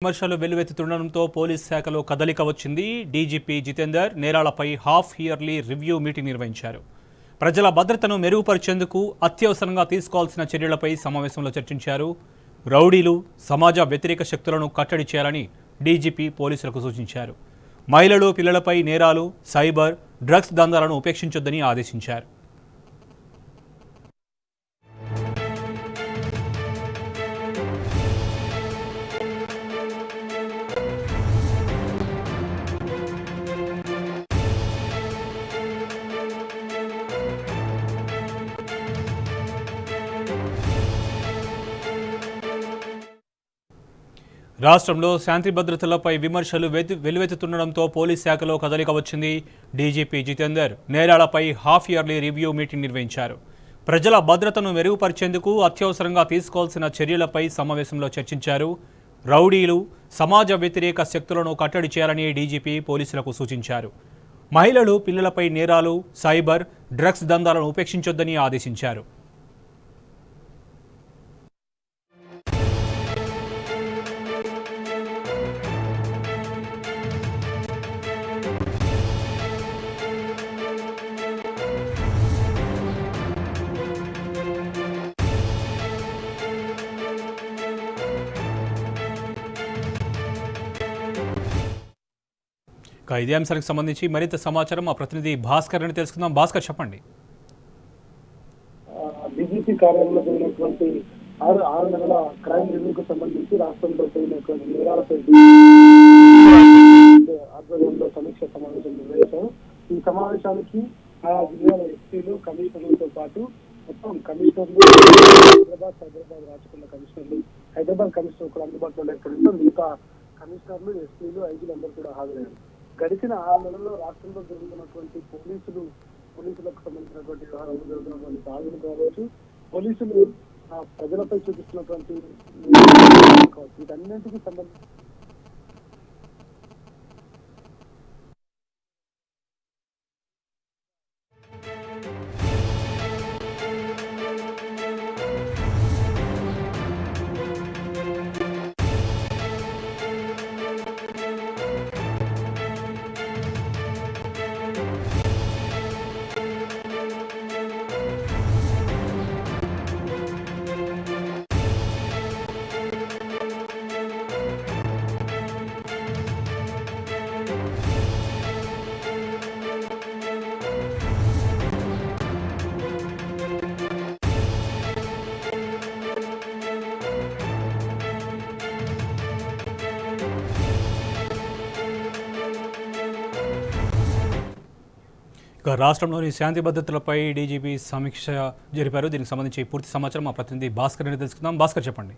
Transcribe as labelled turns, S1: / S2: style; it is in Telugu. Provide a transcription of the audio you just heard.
S1: విమర్శలు వెల్లువెత్తుతుండడంతో పోలీస్ శాఖలో కదలిక వచ్చింది. డీజీపీ జితేందర్ నేరాలపై హాఫ్ ఇయర్లీ రివ్యూ మీటింగ్ నిర్వహించారు. ప్రజల భద్రతను మెరుగుపరిచేందుకు అత్యవసరంగా తీసుకోవాల్సిన చర్యలపై సమావేశంలో చర్చించారు. రౌడీలు, సమాజ వ్యతిరేక శక్తులను కట్టడి చేయాలని డీజీపీ పోలీసులకు సూచించారు. మహిళలు, పిల్లలపై నేరాలు, సైబర్, డ్రగ్స్ దందాలను ఉపేక్షించొద్దని ఆదేశించారు. రాష్ట్రంలో శాంతి భద్రతలపై విమర్శలు వెల్లువెత్తుతుండడంతో పోలీస్ శాఖలో కదలిక వచ్చింది. డీజీపీ జితేందర్ నేరాలపై హాఫ్ ఇయర్లీ రివ్యూ మీటింగ్ నిర్వహించారు. ప్రజల భద్రతను మెరుగుపరిచేందుకు అత్యవసరంగా తీసుకోవాల్సిన చర్యలపై సమావేశంలో చర్చించారు. రౌడీలు, సమాజ వ్యతిరేక శక్తులను కట్టడి చేయాలని డీజీపీ పోలీసులకు సూచించారు. మహిళలు, పిల్లలపై నేరాలు, సైబర్, డ్రగ్స్ దందాలను ఉపేక్షించొద్దని ఆదేశించారు. ఇదే అంశానికి సంబంధించి మరింత సమాచారం మా ప్రతినిధి భాస్కర్ అని తెలుసుకుందాం. భాస్కర్, చెప్పండి.
S2: డీజీపీ కార్యాలయంలో జరిగినటువంటి ఆరు నెలల క్రైమ్ రివ్యూకు సంబంధించి రాష్ట్రంలో జరిగినటువంటి నేరాలపై ఆధ్వర్యంలో సమీక్ష సమావేశం నిర్వహించారు. ఈ సమావేశానికి ఆయా జిల్లాల ఎస్పీలు, కమిషనర్లతో పాటు మొత్తం కమిషనర్లు, హైదరాబాద్ రాచకొండ కమిషనర్లు, హైదరాబాద్ కమిషనర్ కూడా అందుబాటులో లేకపోవడంతో మిగతా కమిషనర్లు, ఎస్పీలు, ఐజీలందరూ కూడా హాజరయ్యారు. గడిచిన 6 నెలల్లో రాష్ట్రంలో జరుగుతున్నటువంటి పోలీసులకు సంబంధించినటువంటి వ్యవహారాలు జరుగుతున్నటువంటి దాడులు కావచ్చు, పోలీసులు ప్రజలపై చూపిస్తున్నటువంటి వీటన్నింటికి సంబంధించి
S1: రాష్ట్రంలోని శాంతి భద్రతలపై డీజీపీ సమీక్ష జరిపారు. దీనికి సంబంధించి పూర్తి సమాచారం మా ప్రతినిధి భాస్కర్ అని తెలుసుకుందాం. భాస్కర్, చెప్పండి.